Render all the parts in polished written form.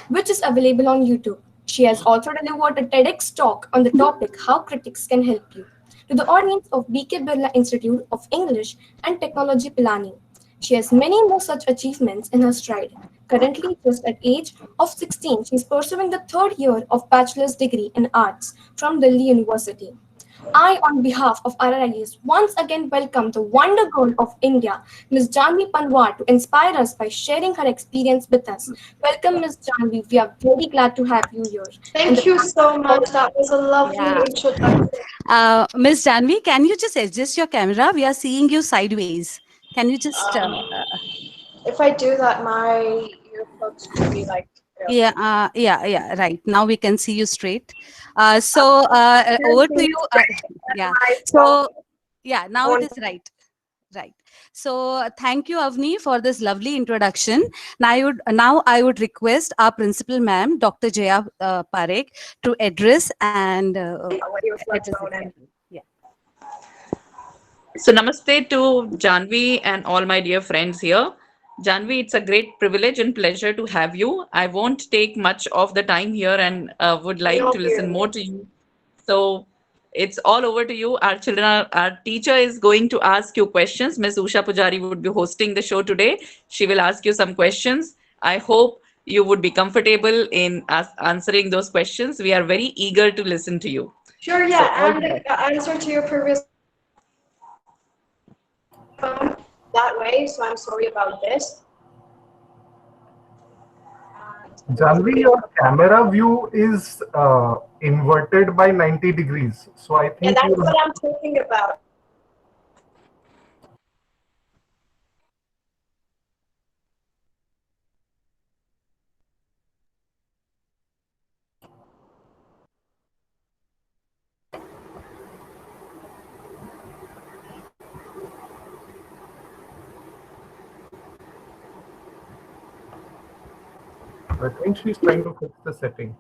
which is available on YouTube. She has also delivered a TEDx talk on the topic How Critics Can Help You to the audience of BK Birla Institute of English and Technology Pilani. She has many more such achievements in her stride. Currently, just at age of 16, she is pursuing the third year of bachelor's degree in arts from Delhi University. I, on behalf of RRIS, once again welcome the Wonder Girl of India, Ms Janhavi Panwar, to inspire us by sharing her experience with us. Welcome, Ms Janhavi. We are very glad to have you here. And the Thank you so much. That was a lovely Yeah. introduction. Miss Janvi, can you just adjust your camera? We are seeing you sideways. Can you just, If I do that, my earplugs will be like, yeah, right. Now we can see you straight. Over to seriously, you. Yeah. my phone. So, yeah, now it is right. Right. So thank you, Avni, for this lovely introduction. Now I would request our principal ma'am, Dr. Jaya Parekh, to address and Earplugs address phone this. in. Yeah. So, namaste to Janvi and all my dear friends here. Janvi, it's a great privilege and pleasure to have you. I won't take much of the time here and would like Real to listen more you. to you. So, it's all over to you. Our teacher is going to ask you questions. Ms. Usha Pujari would be hosting the show today. She will ask you some questions. I hope you would be comfortable in answering those questions. We are very eager to listen to you. Sure, So, yeah. all And the best. the answer to your previous phone that way, so I'm sorry about this. Janvi, your camera view is inverted by 90 degrees. So I Yeah, think that's you what I'm talking about. I think she's trying to fix the setting.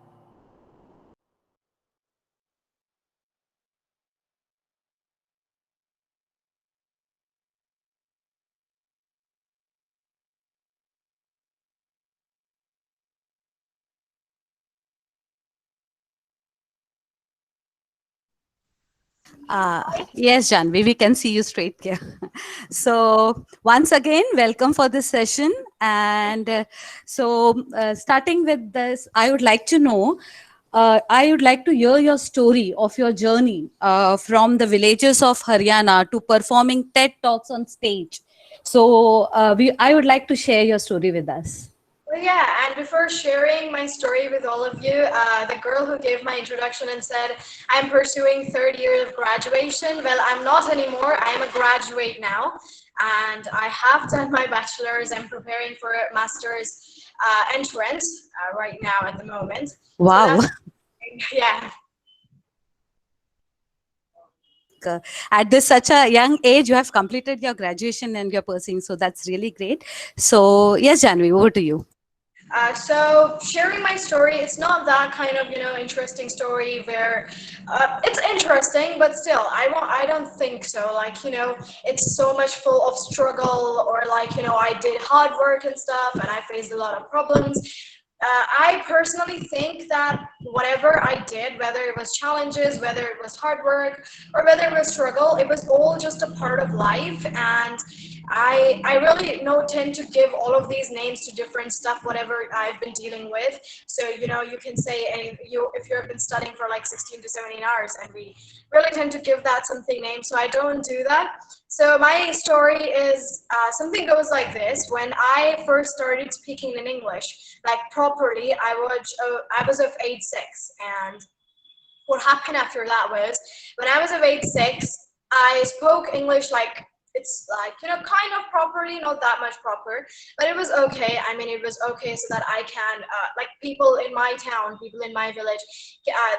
Yes, Janvi, we can see you straight here. So, once again, welcome for this session. And starting with this, I would like to hear your story of your journey from the villages of Haryana to performing TED Talks on stage. So, I would like to share your story with us. Well, yeah, and before sharing my story with all of you, the girl who gave my introduction and said, I'm pursuing third year of graduation. Well, I'm not anymore. I'm a graduate now, and I have done my bachelor's. I'm preparing for a master's entrance right now at the moment. So Wow. that's, yeah. At this such a young age, you have completed your graduation and you're pursuing. So, that's really great. So, yes, Janvi, over to you. So sharing my story, it's not that kind of interesting story where it's interesting, but still, I don't think so. Like it's so much full of struggle, or like I did hard work and stuff, and I faced a lot of problems. I personally think that whatever I did, whether it was challenges, whether it was hard work, or whether it was struggle, it was all just a part of life. And I really tend to give all of these names to different stuff, whatever I've been dealing with. So you can say if you've been studying for like 16 to 17 hours, and we really tend to give that something name. So I don't do that. So my story is something goes like this. When I first started speaking in English, like properly, I was of age 6, and what happened after that was when I was of age 6, I spoke English like it's like kind of properly, not that much proper, but it was okay. I mean, it was okay so that I can like people in my town, people in my village,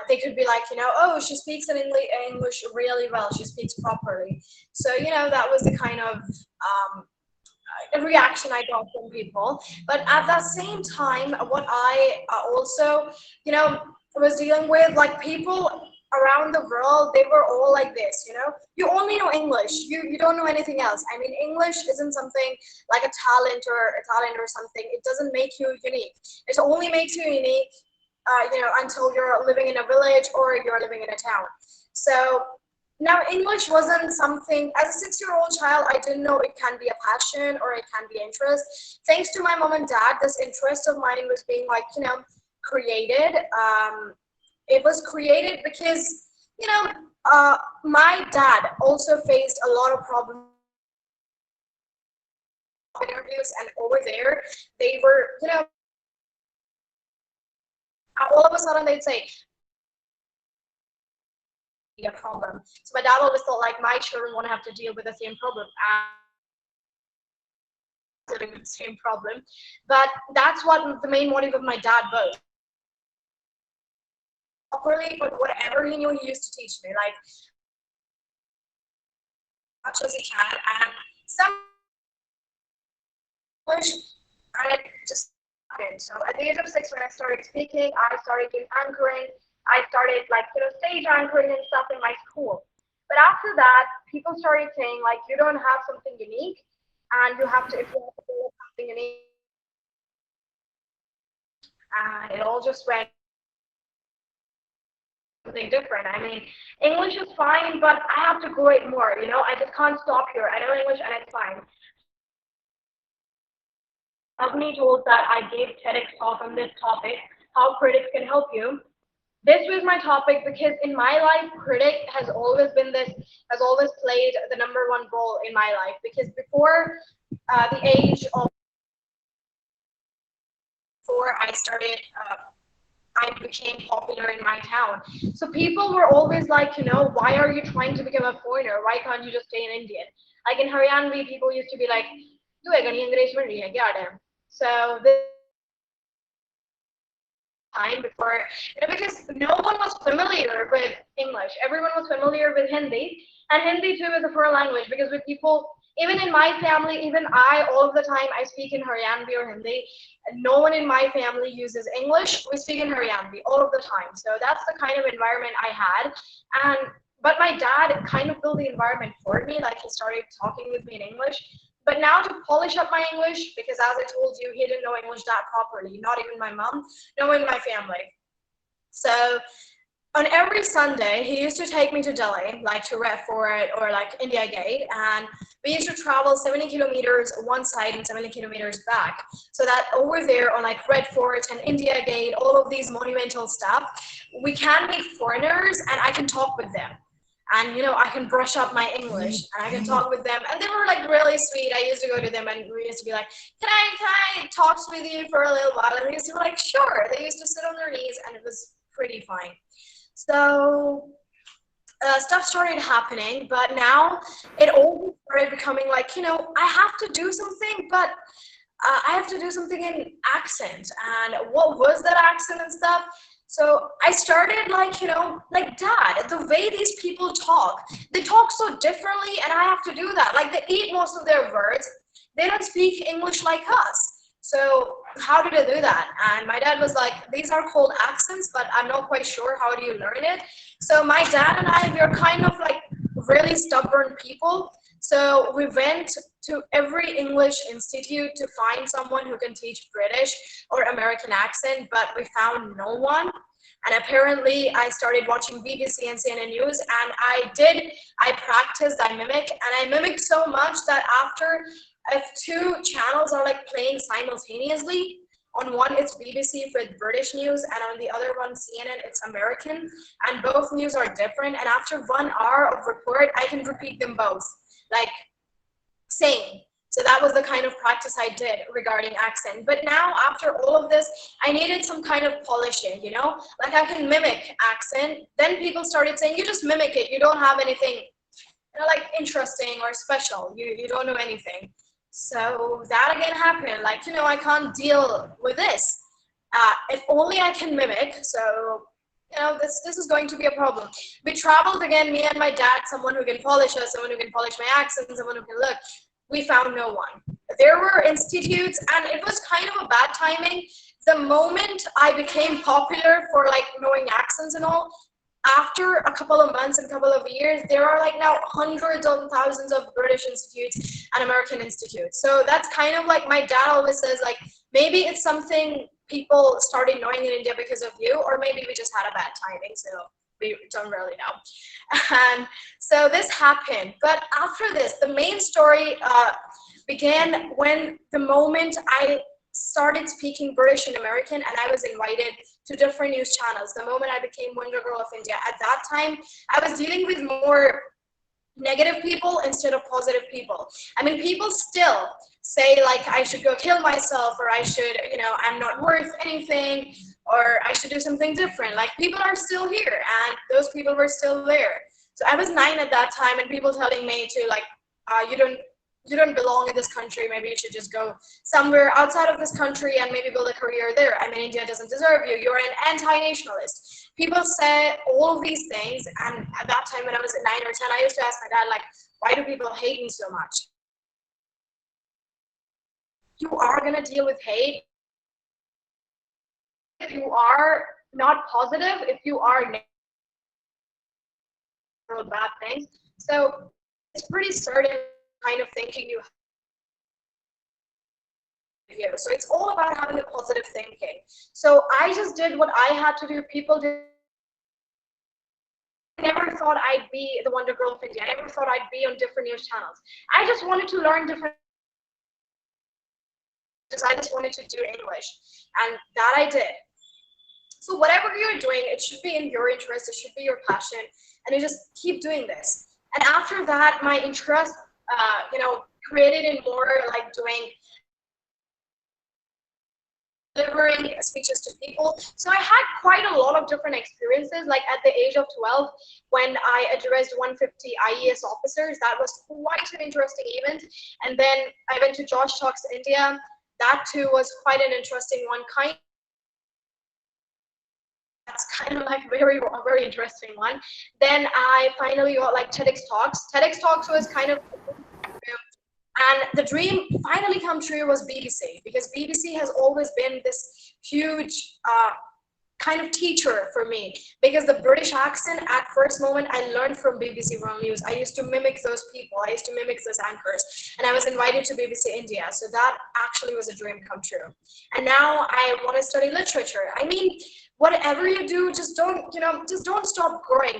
they could be like, oh, she speaks in English really well. She speaks properly. So that was the kind of reaction I got from people. But at that same time, what I also, was dealing with, like people around the world, they were all like this, you know? You only know English. You don't know anything else. I mean, English isn't something like a talent or something. It doesn't make you unique. It only makes you unique, until you're living in a village or you're living in a town. So now English wasn't something, as a 6-year-old child, I didn't know it can be a passion or it can be interest. Thanks to my mom and dad, this interest of mine was being created. It was created because, you know, my dad also faced a lot of problems interviews, and over there they were, all of a sudden they'd say a problem. So my dad always thought like my children won't have to deal with the same problem. Dealing with the same problem, but that's what the main motive of my dad was. Properly, but whatever he knew, he used to teach me, like much as he can. And some English, I just started. So at the age of 6, when I started speaking, I started doing anchoring. I started stage anchoring and stuff in my school. But after that, people started saying like, you don't have something unique, and you have to, if you have to do something unique, and it all just went something different. I mean, English is fine, but I have to grow it more. I just can't stop here. I know English, and it's fine. Avni told that I gave TEDx talk on this topic, how critics can help you. This was my topic because in my life, critic has always played the #1 role in my life. Because before the age of 4, I became popular in my town. So people were always like, why are you trying to become a foreigner? Why can't you just stay an Indian? Like in Haryanvi, people used to be like, so this time before, because no one was familiar with English. Everyone was familiar with Hindi, and Hindi too is a foreign language, because with people, even in my family, even I, all of the time, I speak in Haryanvi or Hindi. No one in my family uses English. We speak in Haryanvi all of the time. So that's the kind of environment I had. But my dad kind of built the environment for me. Like, he started talking with me in English. But now to polish up my English, because as I told you, he didn't know English that properly. Not even my mom, no one in my family. So on every Sunday, he used to take me to Delhi, like to Red Fort or like India Gate, and we used to travel 70 kilometers one side and 70 kilometers back. So that over there on like Red Fort and India Gate, all of these monumental stuff, we can meet foreigners and I can talk with them. And I can brush up my English and I can talk with them, and they were like really sweet. I used to go to them and we used to be like, can I talk with you for a little while? And they used to be like, sure. They used to sit on their knees, and it was pretty fine. So stuff started happening, but now it all started becoming like, I have to do something, but I have to do something in accent. And what was that accent and stuff? So I started like Dad, the way these people talk, they talk so differently, and I have to do that. Like, they eat most of their words. They don't speak English like us. So how did I do that? And my dad was like, these are called accents, but I'm not quite sure how do you learn it. So my dad and I, we are kind of like really stubborn people. So we went to every English institute to find someone who can teach British or American accent, but we found no one. And apparently I started watching BBC and CNN News, and I practiced, I mimic, and I mimicked so much that after, if 2 channels are like playing simultaneously, on one it's BBC with British news, and on the other one CNN, it's American, and both news are different, and after 1 hour of report, I can repeat them both, like same. So that was the kind of practice I did regarding accent. But now, after all of this, I needed some kind of polishing, like I can mimic accent. Then people started saying, you just mimic it, you don't have anything like interesting or special, you don't know anything. So that again happened, like, I can't deal with this. If only I can mimic, so this is going to be a problem. We traveled again, me and my dad, someone who can polish us, someone who can polish my accent, someone who can look. We found no one. There were institutes, and it was kind of a bad timing. The moment I became popular for like knowing accents and all, after a couple of months and couple of years, there are like now hundreds of thousands of British institutes and American institutes. So that's kind of like, my dad always says, like, maybe it's something people started knowing in India because of you, or maybe we just had a bad timing. So we don't really know. And so this happened. But after this, the main story began when the moment I started speaking British and American, and I was invited to different news channels. The moment I became Wonder Girl of India, at that time, I was dealing with more negative people instead of positive people. I mean, people still say like I should go kill myself, or I should, you know, I'm not worth anything, or I should do something different. Like, people are still here, and those people were still there. So I was 9 at that time, and people telling me to like, you don't belong in this country. Maybe you should just go somewhere outside of this country and maybe build a career there. I mean, India doesn't deserve you. You're an anti-nationalist. People say all of these things. And at that time, when I was at 9 or 10, I used to ask my dad, like, why do people hate me so much? You are going to deal with hate. If you are not positive, if you are bad things. So it's pretty certain kind of thinking you have. So it's all about having a positive thinking. So I just did what I had to do. People did. I never thought I'd be the Wonder Girl of India. I never thought I'd be on different news channels. I just wanted to learn different. I just wanted to do English, and that I did. So whatever you're doing, it should be in your interest. It should be your passion, and you just keep doing this. And after that, my interest, created in more like doing delivering speeches to people. So I had quite a lot of different experiences. Like at the age of 12, when I addressed 150 IES officers, that was quite an interesting event. And then I went to Josh Talks India. That too was quite an interesting one. That's kind of like very interesting one. Then I finally got like TEDx Talks. TEDx Talks was kind of, and the dream finally come true was BBC, because BBC has always been this huge kind of teacher for me, because the British accent at first moment I learned from BBC World News. I used to mimic those people. I used to mimic those anchors, and I was invited to BBC India. So that actually was a dream come true. And now I want to study literature. I mean, whatever you do, just don't stop growing,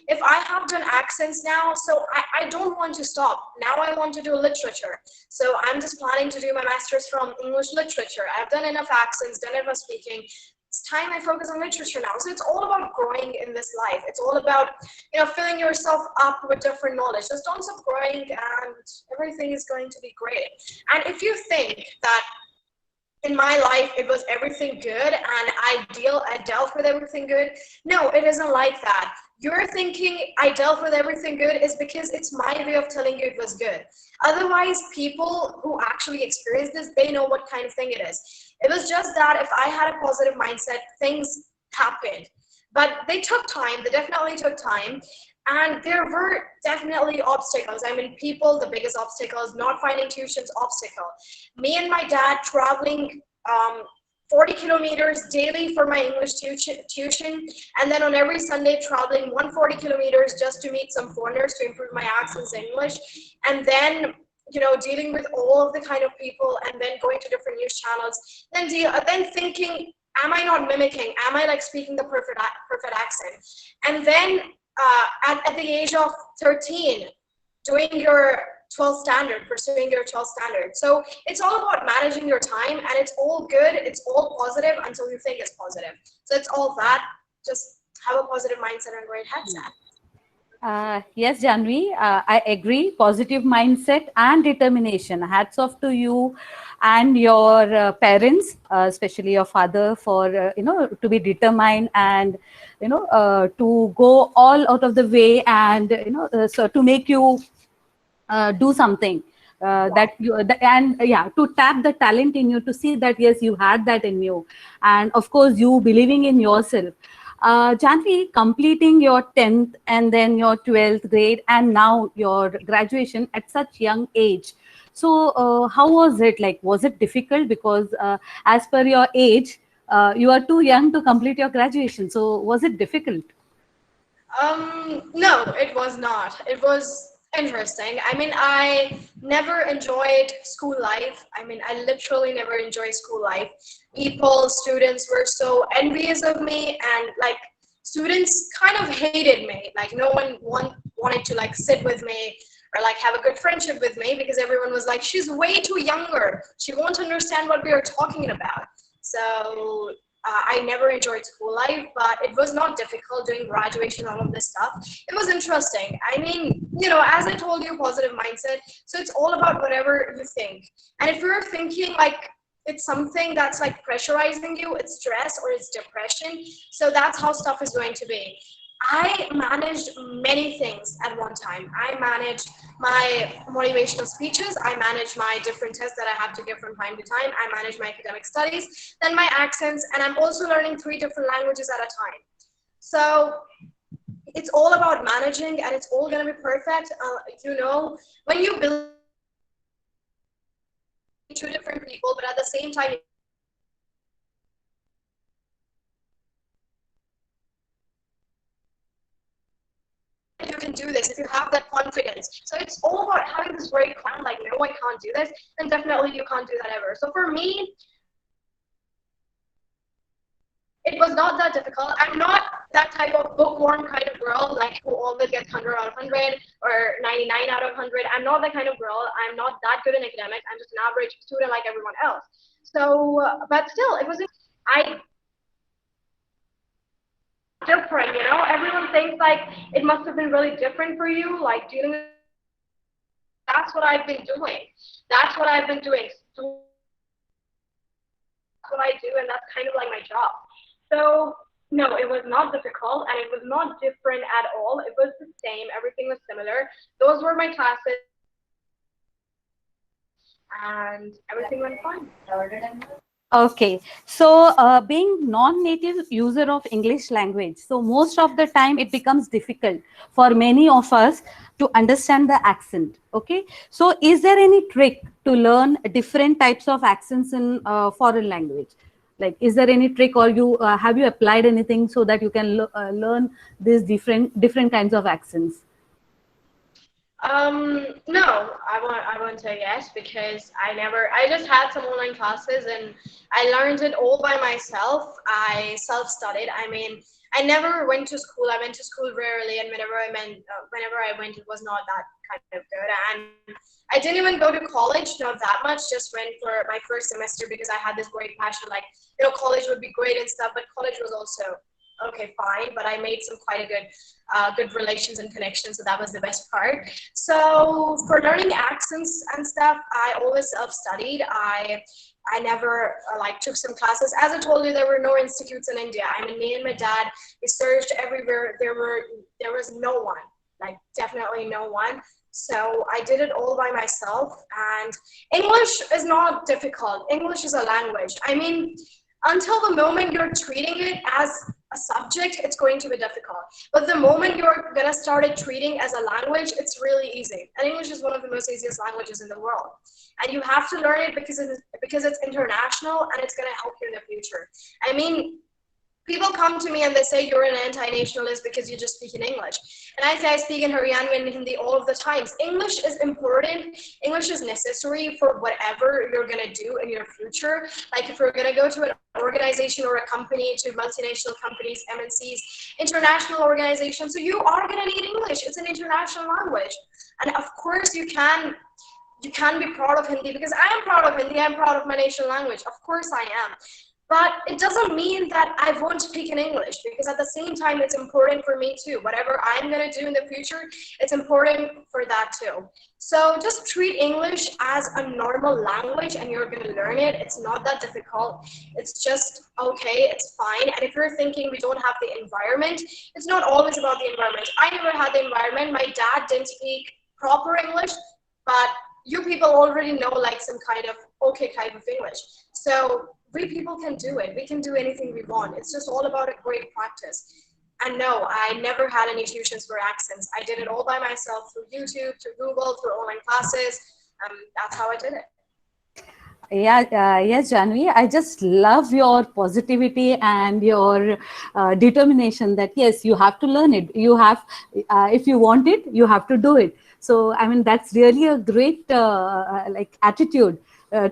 If I have done accents now, so I don't want to stop. Now I want to do literature. So I'm just planning to do my master's from English literature. I've done enough accents, done enough speaking. It's time I focus on literature now. So it's all about growing in this life. It's all about, filling yourself up with different knowledge. Just don't stop growing, and everything is going to be great. And if you think that in my life it was everything good and I dealt with everything good, no, it isn't like that. You're thinking I dealt with everything good is because it's my way of telling you it was good. Otherwise, people who actually experience this, they know what kind of thing it is. It was just that if I had a positive mindset, things happened. But they took time. They definitely took time. And there were definitely obstacles. I mean, people, the biggest obstacle is not finding tuition's obstacle. Me and my dad traveling 40 kilometers daily for my English tuition, and then on every Sunday traveling 140 kilometers just to meet some foreigners to improve my accents in English, and then dealing with all of the kind of people, and then going to different news channels, then thinking, am I not mimicking? Am I like speaking the perfect accent? And then at the age of 13, doing your 12th standard, pursuing your 12th standard. So it's all about managing your time, and it's all good. It's all positive until you think it's positive. So it's all that. Just have a positive mindset and great headset. Yes, Janhavi, I agree. Positive mindset and determination. Hats off to you and your parents, especially your father, for to be determined and to go all out of the way, and so to make you do something that you to tap the talent in you, to see that yes, you had that in you, and of course you believing in yourself. Janhavi, completing your 10th and then your 12th grade and now your graduation at such young age. So how was it? Like, was it difficult? Because as per your age, you are too young to complete your graduation. So was it difficult? No, it was not. It was interesting. I mean, I never enjoyed school life. I mean, I literally never enjoyed school life. People, students were so envious of me, and like students kind of hated me. Like no one wanted to like sit with me or like have a good friendship with me because everyone was like, she's way too younger. She won't understand what we are talking about. So I never enjoyed school life, but it was not difficult doing graduation, all of this stuff. It was interesting. I mean, you know, as I told you, positive mindset. So it's all about whatever you think. And if you're thinking like it's something that's like pressurizing you, it's stress or it's depression. So that's how stuff is going to be. I managed many things at one time. I managed my motivational speeches. I managed my different tests that I have to give from time to time. I manage my academic studies, then my accents, and I'm also learning 3 different languages at a time. So it's all about managing, and it's all going to be perfect. You know, when you believe 2 different people, but at the same time, you can do this if you have that confidence. So it's all about having this very calm, like, no, I can't do this, then definitely you can't do that ever. So for me, it was not that difficult. I'm not that type of bookworm kind of girl, like who always gets 100 out of 100 or 99 out of 100. I'm not that kind of girl. I'm not that good in academics. I'm just an average student like everyone else. So, but still, it was. I different, you know. Everyone thinks like it must have been really different for you, like dealing with. That's what I've been doing. That's what I've been doing. What I do, and that's kind of like my job. So no, it was not difficult, and it was not different at all. It was the same. Everything was similar. Those were my classes, and everything went fine. Okay, so being non-native user of English language, so most of the time it becomes difficult for many of us to understand the accent. Okay, so is there any trick to learn different types of accents in foreign language? Like, is there any trick, or you have you applied anything so that you can learn these different kinds of accents? No, I won't say yes because I just had some online classes and I learned it all by myself. I self-studied. I mean, I never went to school. I went to school rarely, and whenever I went, it was not that kind of good. And I didn't even go to college, not that much. Just went for my first semester because I had this great passion, like, you know, college would be great and stuff. But college was also okay, fine. But I made some quite a good relations and connections, so that was the best part. So for learning accents and stuff, I always self-studied. I never like took some classes. As I told you, there were no institutes in India. I mean, me and my dad, we searched everywhere. There was no one, like definitely no one. So I did it all by myself. And English is not difficult. English is a language. I mean, until the moment you're treating it as a subject, it's going to be difficult. But the moment you're gonna start it treating as a language, it's really easy. And English is one of the most easiest languages in the world. And you have to learn it because it's international and it's gonna help you in the future. I mean, people come to me and they say you're an anti-nationalist because you just speak in English. And I say I speak in Haryanvi and Hindi all of the times. English is important. English is necessary for whatever you're going to do in your future. Like if you're going to go to an organization or a company, to multinational companies, MNCs, international organizations, so you are going to need English. It's an international language. And of course you can be proud of Hindi because I am proud of Hindi. I'm proud of my national language. Of course I am. But it doesn't mean that I won't speak in English because at the same time, it's important for me too. Whatever I'm going to do in the future, it's important for that too. So just treat English as a normal language and you're going to learn it. It's not that difficult. It's just okay, it's fine. And if you're thinking we don't have the environment, it's not always about the environment. I never had the environment. My dad didn't speak proper English, but you people already know like some kind of okay type of English. So we people can do it. We can do anything we want. It's just all about a great practice. And no, I never had any tuitions for accents. I did it all by myself through YouTube, through Google, through online classes. That's how I did it. Yes, Janvi. I just love your positivity and your determination that yes, you have to learn it. You have, if you want it, you have to do it. So, I mean, that's really a great like attitude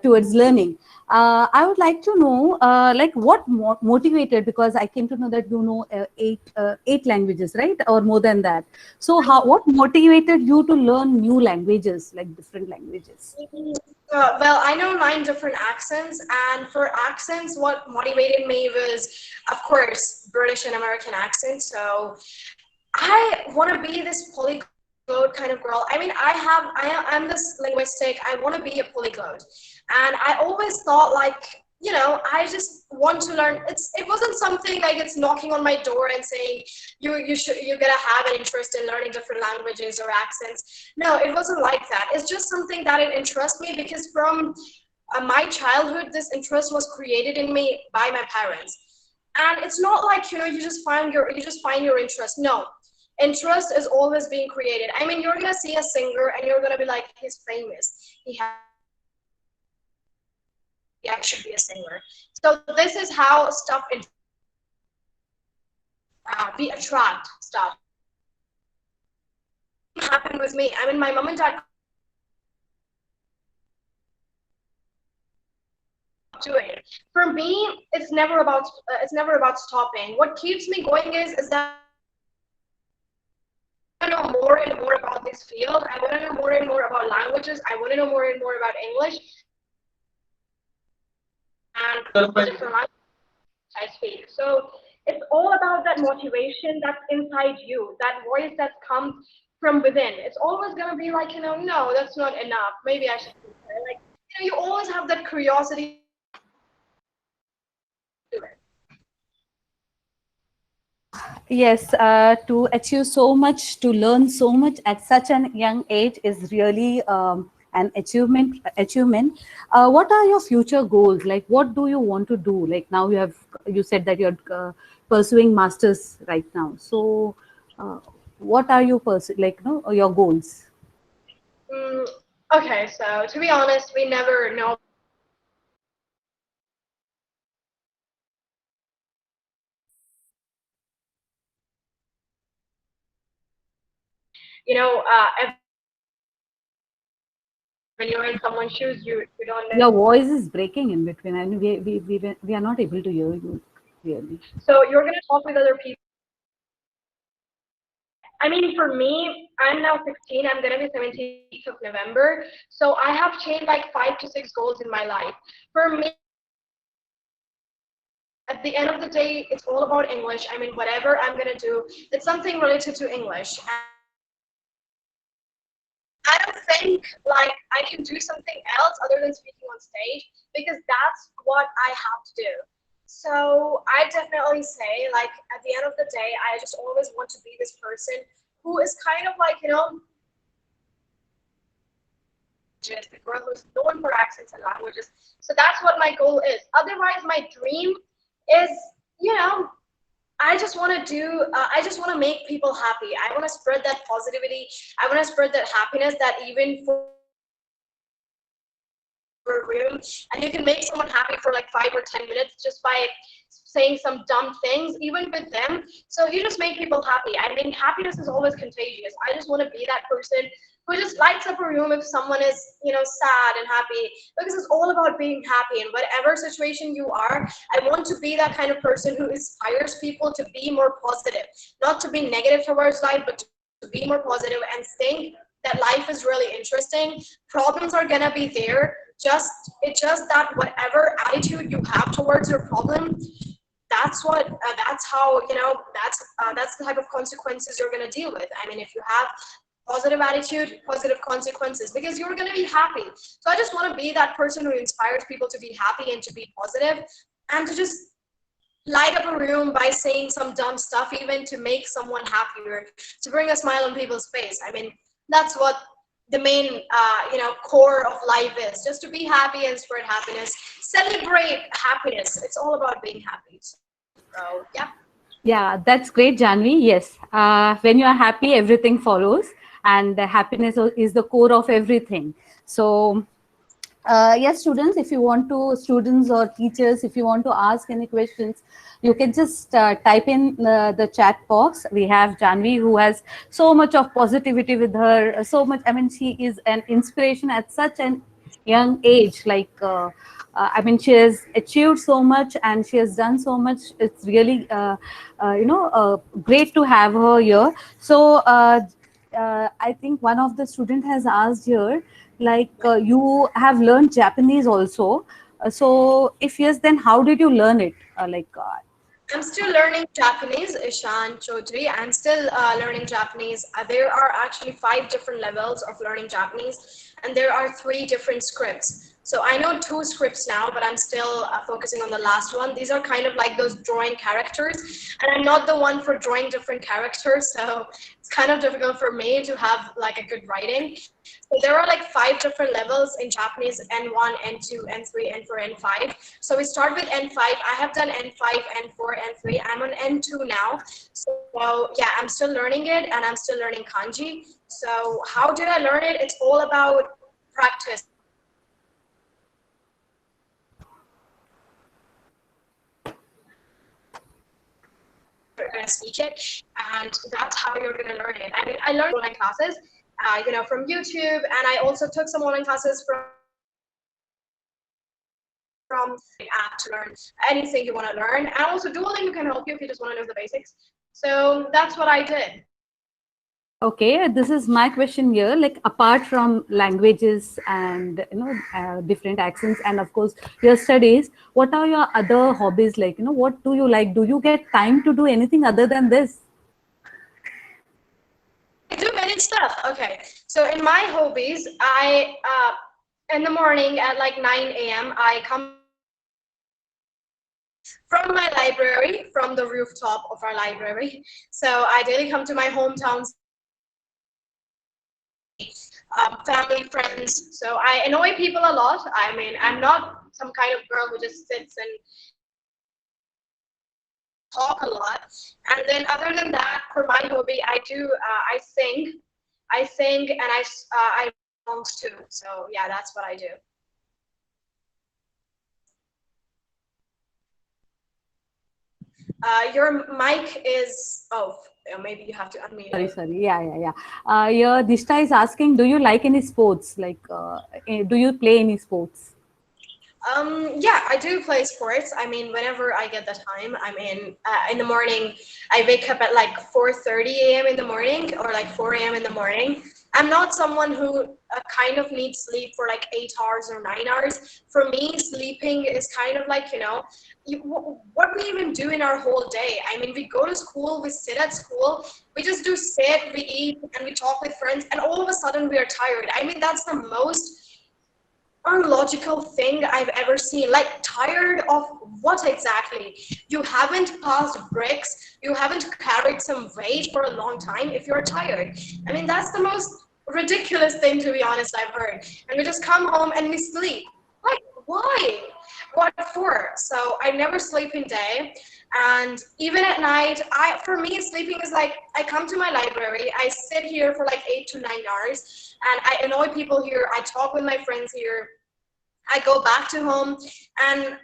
towards learning. I would like to know, like, what motivated? Because I came to know that you know eight languages, right, or more than that. So, what motivated you to learn new languages, like different languages? Well, I know 9 different accents, and for accents, what motivated me was, of course, British and American accents. So I want to be this polyglot kind of girl. I mean, I'm this linguistic. I want to be a polyglot, and I always thought like, I just want to learn. It wasn't something like it's knocking on my door and saying you're gonna have an interest in learning different languages or accents. No, it wasn't like that. It's just something that it interests me because from my childhood, this interest was created in me by my parents. And it's not like you just find your interest. No, interest is always being created. I mean, you're gonna see a singer and you're gonna be like, he's famous. He has a lot of followers. Maybe I should be a singer. So this is how stuff we attract stuff. Happened with me. I mean, my mom and dad do it. For me, it's never about stopping. What keeps me going is that I want to know more and more about this field. I want to know more and more about languages. I want to know more and more about English and different languages I speak. So it's all about that motivation that's inside you, that voice that comes from within. It's always gonna be like, no, that's not enough. Maybe I should do that. Like, you always have that curiosity to it. Yes, to achieve so much, to learn so much at such an young age is really an achievement. What are your future goals? Like, what do you want to do? Like now you said that you're pursuing masters right now. So, what are you like, no, your goals? Mm, okay, so to be honest, we never know. When you're in someone's shoes, you don't know. Your voice is breaking in between, and we are not able to hear you clearly. So you're gonna talk with other people. I mean, for me, I'm now 16. I'm gonna be 17th of November. So I have changed like 5 to 6 goals in my life. For me, at the end of the day, it's all about English. I mean, whatever I'm gonna do, it's something related to English. I don't think like I can do something else other than speaking on stage because that's what I have to do. So I definitely say like at the end of the day, I just always want to be this person who is kind of like, just the girl who's known for accents and languages. So that's what my goal is. Otherwise, my dream is, you know, I just want to make people happy. I want to spread that positivity. I want to spread that happiness that even for a room, and you can make someone happy for like 5 or 10 minutes just by saying some dumb things, even with them. So you just make people happy. I mean, happiness is always contagious. I just want to be that person who just lights up a room if someone is, sad and happy, because it's all about being happy in whatever situation you are. I want to be that kind of person who inspires people to be more positive, not to be negative towards life, but to be more positive and think that life is really interesting. Problems are gonna be there. It's just that whatever attitude you have towards your problem, that's how that's the type of consequences you're going to deal with. I mean, if you have positive attitude, positive consequences, because you're going to be happy. So I just want to be that person who inspires people to be happy and to be positive and to just light up a room by saying some dumb stuff, even to make someone happier, to bring a smile on people's face. I mean, that's what the main core of life is, just to be happy and spread happiness, celebrate happiness. It's all about being happy. So yeah. Yeah, that's great, Janvi. Yes, when you are happy, everything follows, and the happiness is the core of everything. So Yes, students, if you want to, students or teachers, if you want to ask any questions, you can just type in the chat box. We have Janvi, who has so much of positivity with her, so much. I mean, she is an inspiration at such an young age. I mean, she has achieved so much and she has done so much. It's really, great to have her here. So, I think one of the student has asked here, you have learned Japanese also. So if yes, then how did you learn it? I'm still learning Japanese, Ishan Choudhary. I'm still learning Japanese. There are actually 5 different levels of learning Japanese, and there are 3 different scripts. So I know 2 scripts now, but I'm still focusing on the last one. These are kind of like those drawing characters, and I'm not the one for drawing different characters, so it's kind of difficult for me to have like a good writing. So there are like 5 different levels in Japanese: N1, N2, N3, N4, N5. So we start with N5. I have done N5, N4, N3. I'm on N2 now. So yeah, I'm still learning it and I'm still learning kanji. So how did I learn it? It's all about practice. I mean, you have to listen to people speak and you're going to speak it, and that's how you're going to learn it. I mean, I learned online classes, from YouTube, and I also took some online classes from app to learn anything you want to learn. And also Duolingo can help you if you just want to know the basics. So that's what I did. Okay, this is my question here. Like, apart from languages and different accents, and of course your studies, what are your other hobbies? Like, what do you like? Do you get time to do anything other than this? I do many stuff. Okay, so in my hobbies, I in the morning at like 9 a.m. I come from my library, from the rooftop of our library. So I daily come to my hometown, family, friends. So I annoy people a lot. I mean, I'm not some kind of girl who just sits and talk a lot. And then other than that, for my hobby, I sing. I sing and I write songs too. So yeah, that's what I do. Your mic is off. Maybe you have to unmute Sorry, it. sorry. Yeah, yeah, yeah. Your Dishta is asking, do you like any sports? Do you play any sports? Yeah, I do play sports. I mean, whenever I get the time. I mean, in the morning, I wake up at like 4:30 a.m. in the morning or like 4 a.m. in the morning. I'm not someone who kind of needs sleep for like 8 hours or 9 hours. For me, sleeping is kind of like, what we even do in our whole day. I mean, we go to school, we sit at school, we just do sit, we eat, and we talk with friends, and all of a sudden we are tired. I mean, that's the most unlogical thing I've ever seen. Like, tired of what exactly? You haven't passed bricks, you haven't carried some weight for a long time if you're tired. I mean, that's the most ridiculous thing, to be honest, I've heard. And we just come home and we sleep. Like, why? What for? So I never sleep in day. And even at night, for me, sleeping is like, I come to my library, I sit here for like 8 to 9 hours, and I annoy people here. I talk with my friends here. I go back to home, and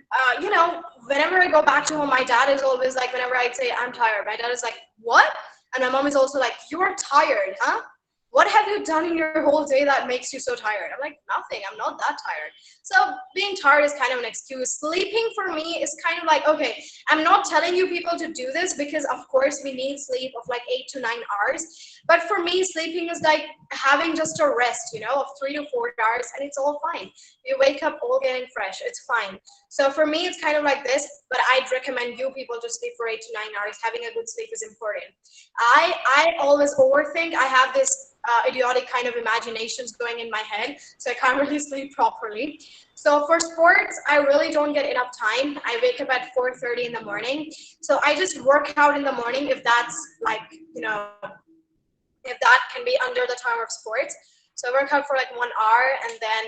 whenever I go back to home, my dad is always like, whenever I say I'm tired, my dad is like, "What?" And my mom is also like, "You're tired, huh? What have you done in your whole day that makes you so tired?" I'm like, "Nothing. I'm not that tired." So being tired is kind of an excuse. Sleeping for me is kind of like, okay, I'm not telling you people to do this because of course we need sleep of like 8 to 9 hours. But for me, sleeping is like having just a rest, of 3 to 4 hours, and it's all fine. You wake up all getting fresh. It's fine. So for me, it's kind of like this, but I'd recommend you people to sleep for 8 to 9 hours. Having a good sleep is important. I always overthink. I have this idiotic kind of imaginations going in my head, so I can't really sleep properly. So for sports, I really don't get enough time. I wake up at 4:30 in the morning, so I just work out in the morning if that's like, if that can be under the term of sports. So I work out for like 1 hour, and then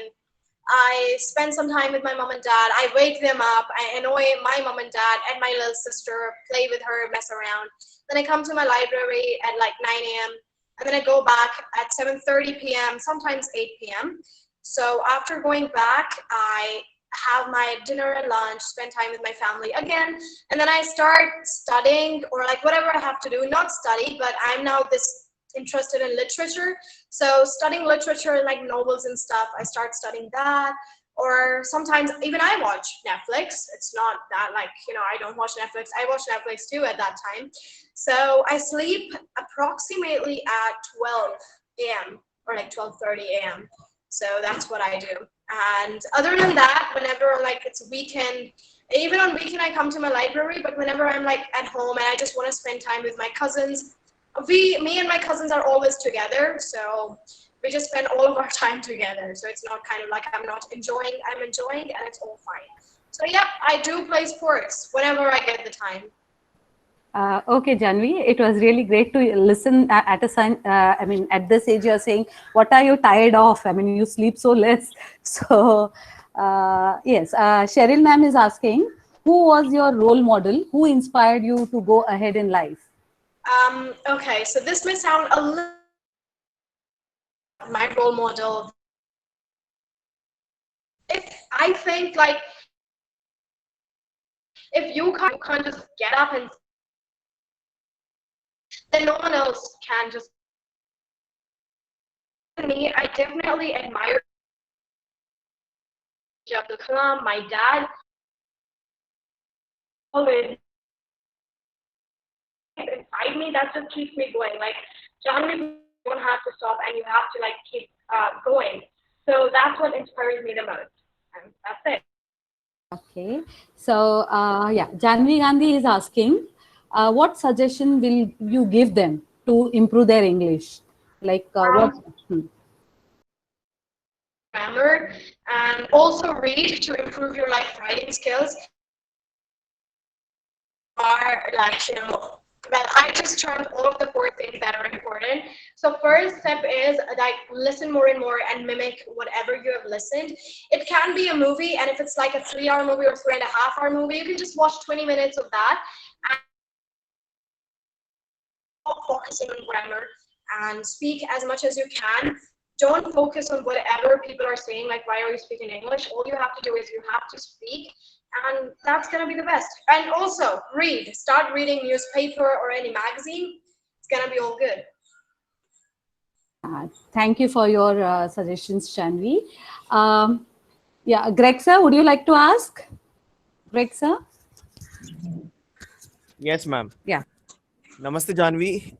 I spend some time with my mom and dad. I wake them up. I annoy my mom and dad and my little sister, play with her, mess around. Then I come to my library at like 9 a.m. and then I go back at 7:30 p.m., sometimes 8 p.m. So after going back, I have my dinner and lunch, spend time with my family again, and then I start studying or like whatever I have to do. Not study, but I'm now this interested in literature. So studying literature, like novels and stuff, I start studying that. Or sometimes even I watch Netflix. It's not that like, I don't watch Netflix. I watch Netflix too at that time. So I sleep approximately at 12 a.m. or like 12:30 a.m. So that's what I do. And other than that, whenever like it's weekend, even on weekend I come to my library, but whenever I'm like at home and I just want to spend time with my cousins, me and my cousins are always together. So we just spend all of our time together. So it's not kind of like I'm enjoying, and it's all fine. So yeah, I do play sports whenever I get the time. Okay, Janvi, it was really great to listen at I mean, at this age, you're saying, what are you tired of? I mean, you sleep so less. So, yes, Cheryl ma'am is asking, who was your role model? Who inspired you to go ahead in life? Okay, so this may sound a little my role model. If I think like if you can't just get up and then no one else can just me. I definitely admire Abdul Kalam, my dad. Always inside me, that just keeps me going. Like Janvi, you don't have to stop and you have to like keep going. So that's what inspires me the most. And that's it. Okay, so yeah, Janvi Gandhi is asking, what suggestion will you give them to improve their English? Like what? Grammar and also read to improve your like writing skills. Are like well, I just termed all of the 4 things that are important. So first step is like listen more and more and mimic whatever you have listened. It can be a movie, and if it's like a 3-hour movie or 3.5-hour movie, you can just watch 20 minutes of that and focusing on grammar and speak as much as you can. Don't focus on whatever people are saying, like why are you speaking English? All you have to do is you have to speak, and that's gonna be the best. And also read. Start reading newspaper or any magazine. It's gonna be all good. Thank you for your suggestions, Janvi. Yeah, Greg sir, would you like to ask? Greg sir? Yes, ma'am. Yeah. Namaste, Janvi.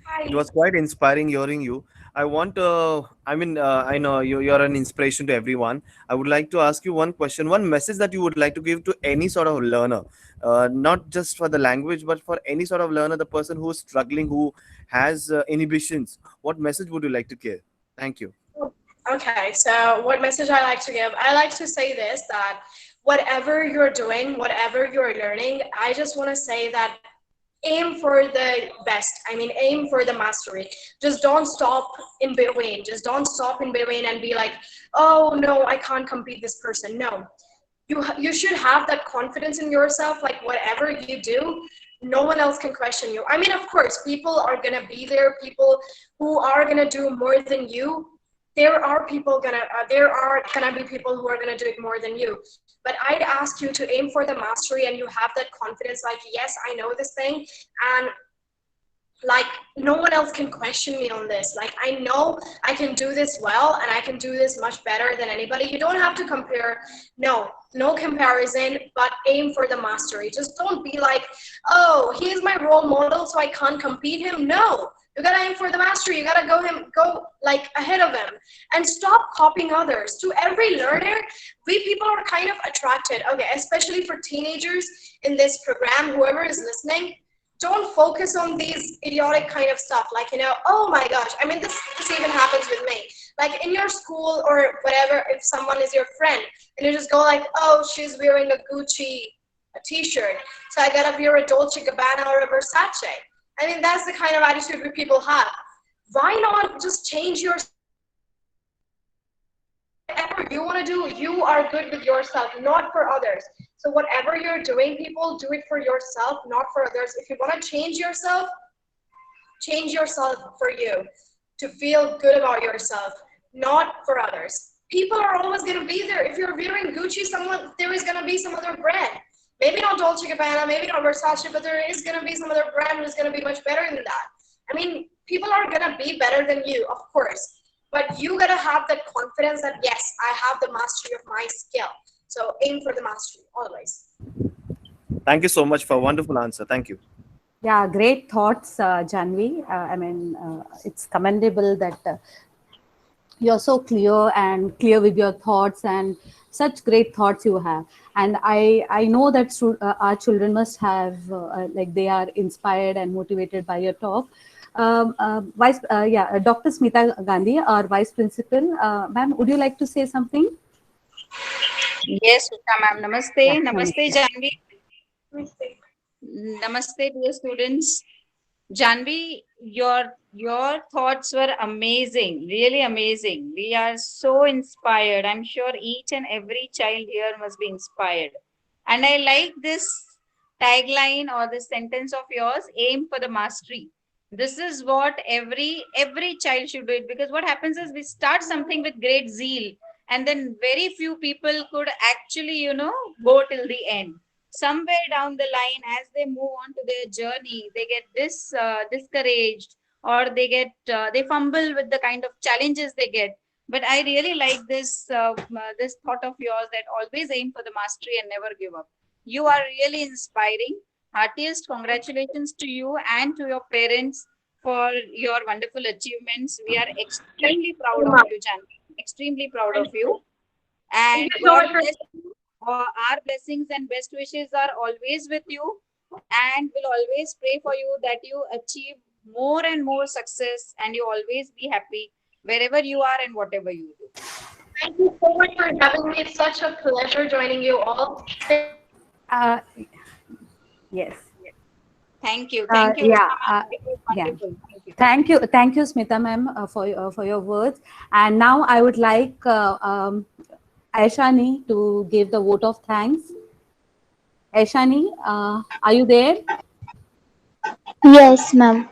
Hi. It was quite inspiring hearing you. I know you're an inspiration to everyone. I would like to ask you one question, one message that you would like to give to any sort of learner, not just for the language, but for any sort of learner, the person who is struggling, who has inhibitions. What message would you like to give? Thank you. Okay, so what message I like to give? I like to say this, that whatever you're doing, whatever you're learning, I just want to say that aim for the best. I mean, aim for the mastery. Just don't stop in between. Just don't stop in between and be like, oh no, I can't compete this person. No, you should have that confidence in yourself. Like whatever you do, no one else can question you. I mean, of course, people are gonna be there. People who are gonna do more than you. There are gonna be people who are gonna do it more than you. But I'd ask you to aim for the mastery, and you have that confidence. Like, yes, I know this thing, and like no one else can question me on this. Like I know I can do this well, and I can do this much better than anybody. You don't have to compare. No comparison, but aim for the mastery. Just don't be like, oh, he's my role model, so I can't compete him. No, you gotta aim for the mastery. You gotta go like ahead of him, and stop copying others. To every learner, we people are kind of attracted. Okay, especially for teenagers in this program, whoever is listening, don't focus on these idiotic kind of stuff. Like, oh my gosh, I mean, this even happens with me. Like in your school or whatever, if someone is your friend and you just go like, oh, she's wearing a Gucci t-shirt, so I gotta wear a Dolce Gabbana or a Versace. I mean, that's the kind of attitude we people have. Why not just change your whatever you want to do? You are good with yourself, not for others. So whatever you're doing, people, do it for yourself, not for others. If you want to change yourself for you, to feel good about yourself, not for others. people are always going to be there. If you're wearing Gucci, someone there is going to be some other brand. Maybe not Dolce Gabbana, maybe not Versace, but there is going to be some other brand who's going to be much better than that. I mean, people are going to be better than you, of course. But you got to have that confidence that, yes, I have the mastery of my skill. So aim for the mastery, always. Thank you so much for a wonderful answer. Thank you. Yeah, great thoughts, Janvi. It's commendable that you're so clear and clear with your thoughts, and such great thoughts you have. And I know that our children must have like they are inspired and motivated by your talk. Dr. Smita Gandhi, our vice principal, ma'am, would you like to say something? Yes, Usha ma'am. Namaste. Yeah, Namaste, namaste. Janvi. Namaste, dear students. Janvi, your thoughts were amazing, really amazing. We are so inspired. I'm sure each and every child here must be inspired. And I like this tagline or this sentence of yours, aim for the mastery. This is what every child should do it, because what happens is we start something with great zeal, and then very few people could actually, go till the end. Somewhere down the line, as they move on to their journey, they get discouraged, or they fumble with the kind of challenges they get. But I really like this thought of yours, that always aim for the mastery and never give up. You are really inspiring. Heartiest congratulations to you and to your parents for your wonderful achievements. We are extremely proud of you, Jan. Extremely proud of you. Thank And you so God much for bless you. Our blessings and best wishes are always with you, and will always pray for you that you achieve more and more success, and you always be happy wherever you are and whatever you do. Thank you so much for having me. It's such a pleasure joining you all. Uh, yes. Thank you. Uh, Thank you, yeah. Usha Uh, ma'am. It was yeah. wonderful. Thank you. Thank you, Smita ma'am, for your words. And now I would like Aishani to give the vote of thanks. Aishani, are you there? Yes, ma'am.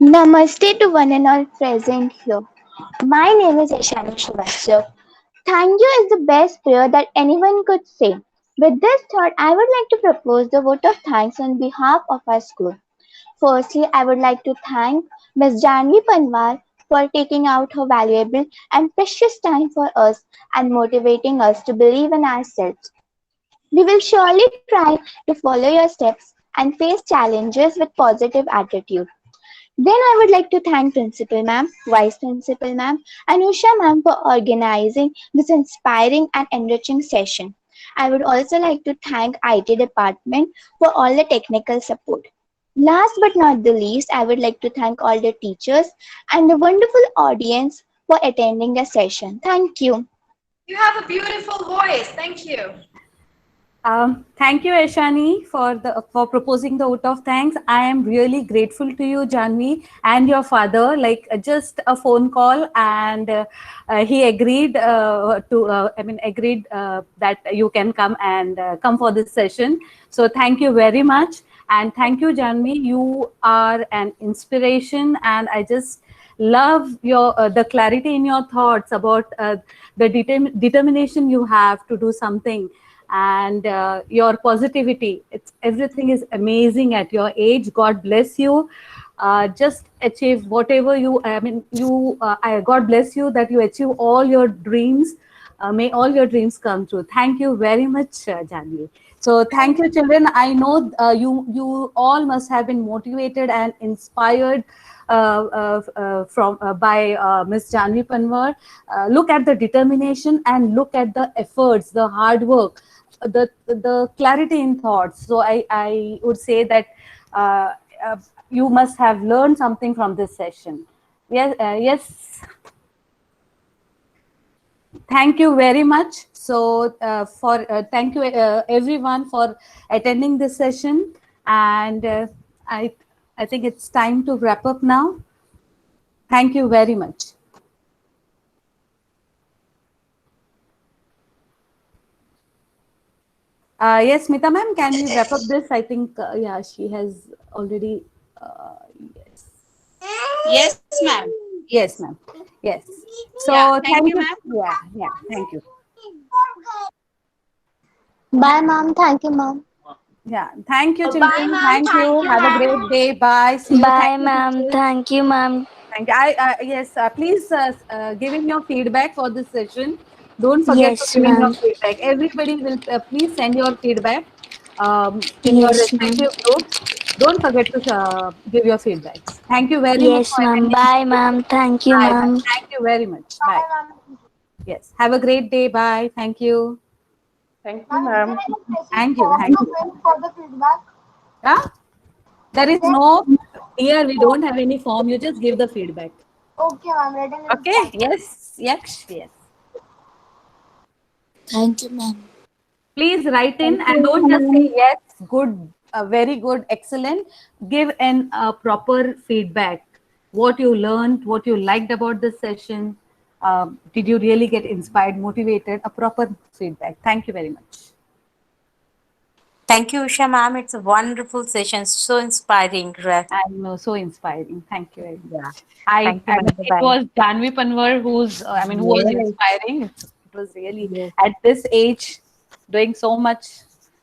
Namaste to one and all present here. My name is Ishan Choudhary. Thank you is the best prayer that anyone could say. With this thought, I would like to propose the vote of thanks on behalf of our school. Firstly, I would like to thank Ms Janhavi Panwar for taking out her valuable and precious time for us and motivating us to believe in ourselves. We will surely try to follow your steps and face challenges with positive attitude. Then I would like to thank Principal Ma'am, Vice Principal Ma'am, and Usha Ma'am for organizing this inspiring and enriching session. I would also like to thank IT department for all the technical support. Last but not the least, I would like to thank all the teachers and the wonderful audience for attending the session. Thank you. You have a beautiful voice. Thank you. Thank you, Aishani, for proposing the vote of thanks. I am really grateful to you, Janvi, and your father. Like just a phone call, and he agreed agreed that you can come and come for this session. So thank you very much, and thank you, Janvi. You are an inspiration, and I just love your the clarity in your thoughts about the determination you have to do something, and your positivity. It's everything is amazing at your age. God bless you. Just achieve whatever you. God bless you that you achieve all your dreams. May all your dreams come true. Thank you very much, Janvi. So thank you, children. I know you all must have been motivated and inspired from by Ms. Janhavi Panwar. Look at the determination and look at the efforts, the hard work, the clarity in thoughts. So I would say that you must have learned something from this session. Yes. Thank you very much. So thank you everyone for attending this session, and I think it's time to wrap up now. Thank you very much. Yes, Smita ma'am, can we wrap up this? I think, yeah, she has already, yes. Yes, ma'am. Yes, ma'am. Yes. So Yeah, thank thank you, you. ma'am. Yeah, yeah. Thank you. Bye, mom. Thank you, mom. Yeah. Thank you, Bye, children. ma'am. Thank Thank you. you, Have a ma'am. great day. Bye. See you. Thank Bye, you, ma'am. teachers. Thank you, ma'am. Thank you. Yes, please give in your feedback for this session. Don't forget to Yes, give in your ma'am. feedback. Everybody will please send your feedback in your Yes, ma'am. respective groups. Don't forget to give your feedbacks. Thank you very much Yes, for ma'am. attending this Bye, session. ma'am. Thank you, Bye. Bye. ma'am. Thank you very much. Bye. Yes. Have a great day. Bye. Thank you. Thank you, ma'am. Thank you. Thank you. Yeah? There is no here. We don't have any form. You just give the feedback. Okay. Yes. Yes. Yes. Thank you, ma'am. Please write in Thank and you, don't just say ma'am. yes, good, very good, excellent. Give an proper feedback. What you learned, what you liked about this session. Did you really get inspired, motivated? A proper feedback. Thank you very much. Thank you, Usha ma'am. It's a wonderful session. So inspiring. I'm so inspiring. Thank you very Yeah. much. Thank you, I mean, ma'am. it Bye-bye. was Janhavi Panwar who was Yes. inspiring. It was really Yes. at this age doing so much.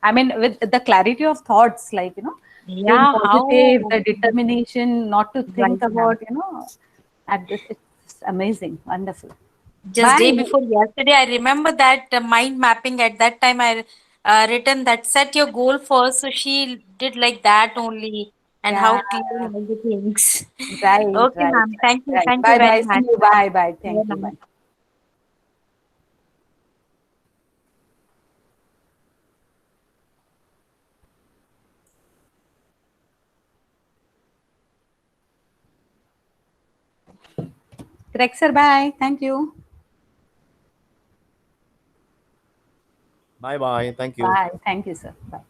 I mean, with the clarity of thoughts, like, being Yeah, positive, how? the determination not to think Right, ma'am. about, at this, it's amazing, wonderful. Just day Bye. before yesterday, I remember that mind mapping. At that time, I written that set your goal first. So she did like that only, and Yeah, how clear all the things. right, Okay, right, ma'am. right, right. Thank you Bye, very bye. See much. you. Bye, bye. Bye, Thank you. ma'am. Bye. Correct, sir. Bye. Thank you. Bye bye. Thank you. Bye. Thank you, sir. Bye.